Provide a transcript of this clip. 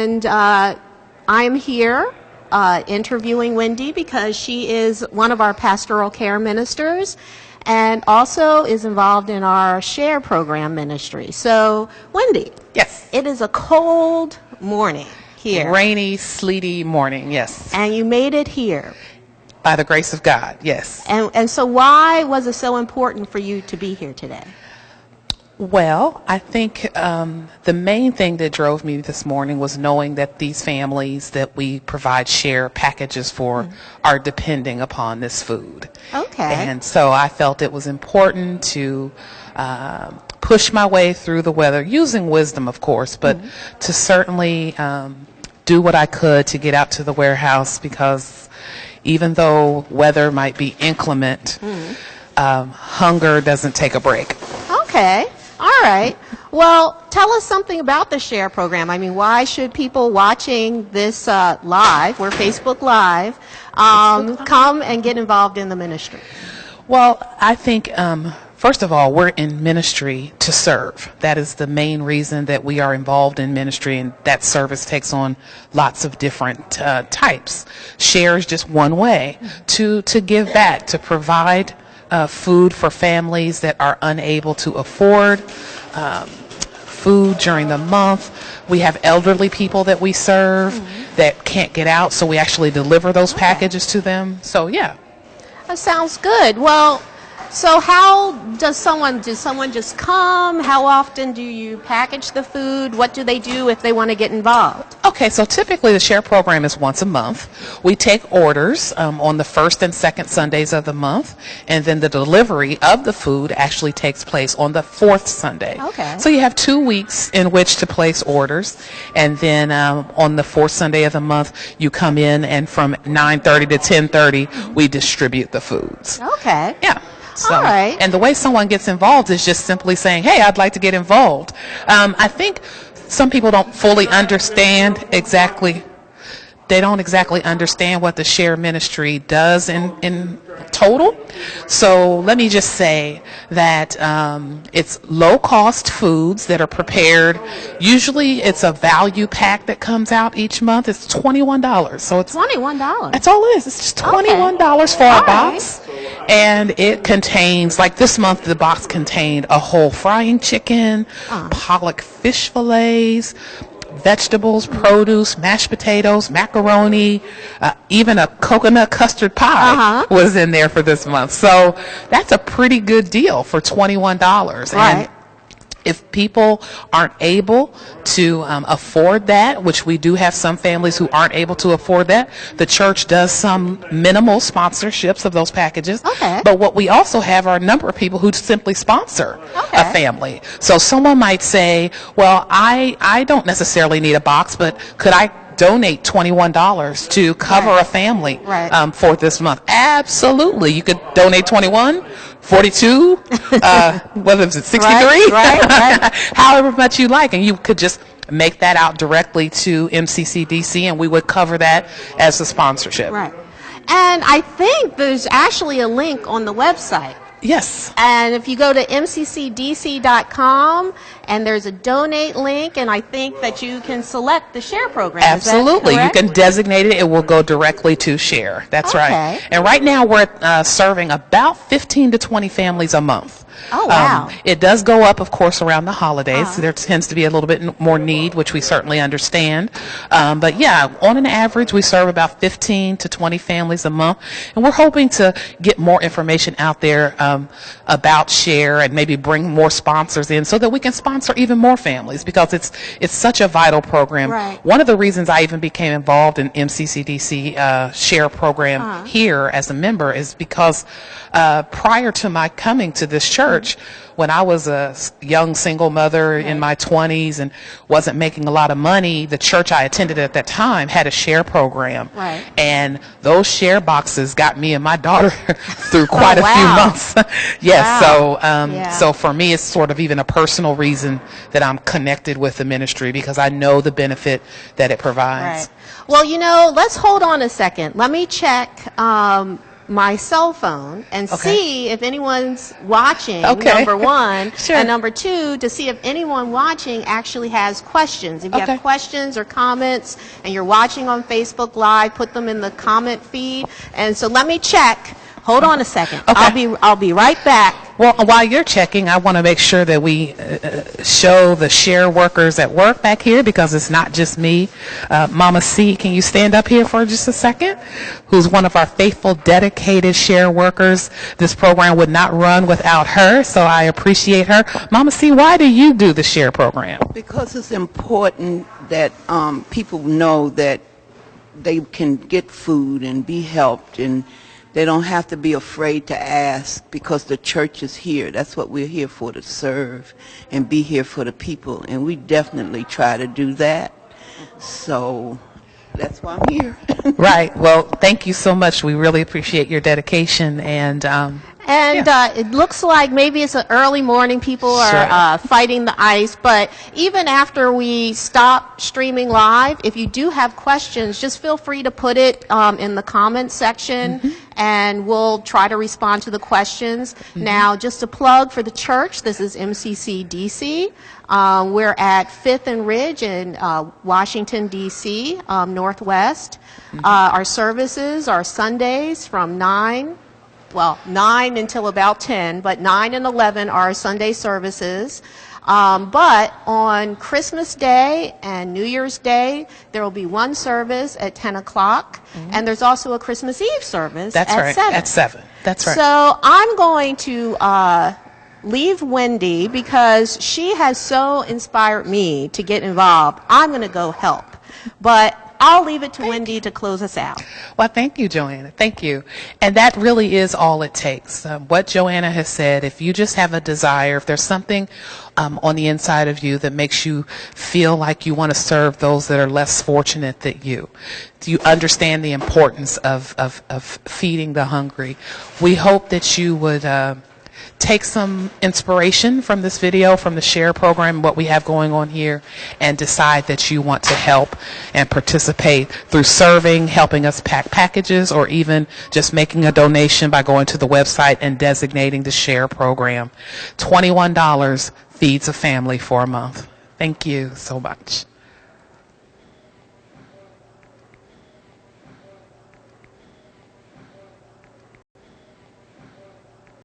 And I'm here interviewing Wendy because she is one of our pastoral care ministers and also is involved in our share program ministry. So, Wendy. Yes. It is a cold morning here. Rainy, sleety morning, yes. And you made it here. By the grace of God, yes. And so why was it so important for you to be here today? Well, I think the main thing that drove me this morning was knowing that these families that we provide share packages for are depending upon this food. Okay. And so I felt it was important to push my way through the weather, using wisdom, of course, but to certainly do what I could to get out to the warehouse, because even though weather might be inclement, hunger doesn't take a break. Okay. All right. Well, tell us something about the SHARE program. I mean, why should people watching this live, we're Facebook Live, come and get involved in the ministry? Well, I think, first of all, we're in ministry to serve. That is the main reason that we are involved in ministry, and that service takes on lots of different types. SHARE is just one way to give back, to provide food for families that are unable to afford food during the month. We have elderly people that we serve that can't get out, so we actually deliver those packages to them. So, yeah. That sounds good. Well, so how does someone just come? How often do you package the food? What do they do if they want to get involved? Okay, so typically the SHARE program is once a month. We take orders on the first and second Sundays of the month, and then the delivery of the food actually takes place on the fourth Sunday. Okay. So you have 2 weeks in which to place orders, and then on the fourth Sunday of the month, you come in, and from 9:30 to 10:30, we distribute the foods. Okay. Yeah. So, all right. And the way someone gets involved is just simply saying, hey, I'd like to get involved. I think some people don't fully understand exactly, they don't exactly understand what the SHARE ministry does in total. So let me just say that it's low-cost foods that are prepared. Usually it's a value pack that comes out each month. It's $21. So it's $21. That's all it is. It's just $21 for a box. And it contains, like this month, the box contained a whole frying chicken, pollock fish fillets, vegetables, produce, mashed potatoes, macaroni, even a coconut custard pie was in there for this month. So that's a pretty good deal for $21. Right. And if people aren't able to afford that, which we do have some families who aren't able to afford that, the church does some minimal sponsorships of those packages. Okay. But what we also have are a number of people who simply sponsor a family. So someone might say, well, I don't necessarily need a box, but could I donate $21 to cover a family for this month? Absolutely. You could donate 21, 42, whether it's 63, however much you like, and you could just make that out directly to MCCDC, and we would cover that as a sponsorship. Right. And I think there's actually a link on the website. Yes. And if you go to MCCDC.com, and there's a donate link, and I think that you can select the SHARE program. Absolutely. Is that you can designate it. It will go directly to SHARE. That's right. And right now we're serving about 15 to 20 families a month. Oh, wow. It does go up, of course, around the holidays. There tends to be a little bit more need, which we certainly understand. But yeah, on an average, we serve about 15 to 20 families a month. And we're hoping to get more information out there about SHARE and maybe bring more sponsors in so that we can sponsor even more families, because it's such a vital program. Right. One of the reasons I even became involved in MCCDC SHARE program here as a member is because prior to my coming to this church, when I was a young single mother in my 20s and wasn't making a lot of money, the church I attended at that time had a SHARE program. Right. And those SHARE boxes got me and my daughter through quite a few months. Yes. So for me, it's sort of even a personal reason that I'm connected with the ministry, because I know the benefit that it provides. Right. Well, let's hold on a second. Let me check my cell phone and Okay. see if anyone's watching, Okay. number one, Sure. and number two, to see if anyone watching actually has questions. If you Okay. have questions or comments and you're watching on Facebook Live, put them in the comment feed. And so let me check. Hold on a second. Okay. I'll be right back. Well, while you're checking, I want to make sure that we show the share workers at work back here, because it's not just me. Mama C, can you stand up here for just a second? Who's one of our faithful, dedicated share workers. This program would not run without her, so I appreciate her. Mama C, why do you do the share program? Because it's important that people know that they can get food and be helped, and they don't have to be afraid to ask, because the church is here. That's what we're here for, to serve and be here for the people. And we definitely try to do that. So that's why I'm here. Right. Well, thank you so much. We really appreciate your dedication. And It looks like maybe it's an early morning. People are fighting the ice. But even after we stop streaming live, if you do have questions, just feel free to put it in the comments section, and we'll try to respond to the questions. Now, just a plug for the church, this is MCCDC. We're at 5th and Ridge in Washington, D.C., Northwest. Our services are Sundays from 9 until about 10, but 9 and 11 are Sunday services. But on Christmas Day and New Year's Day, there will be one service at 10 o'clock, and there's also a Christmas Eve service that's at right. 7. At 7. That's right. So I'm going to leave Wendy, because she has so inspired me to get involved. I'm going to go help. But I'll leave it to Wendy to close us out. Well, thank you, Joanna. Thank you. And that really is all it takes. What Joanna has said, if you just have a desire, if there's something on the inside of you that makes you feel like you want to serve those that are less fortunate than you, do you understand the importance of feeding the hungry? We hope that you would take some inspiration from this video, from the share program, what we have going on here, and decide that you want to help and participate through serving, helping us pack packages, or even just making a donation by going to the website and designating the share program. $21 feeds a family for a month. Thank you so much.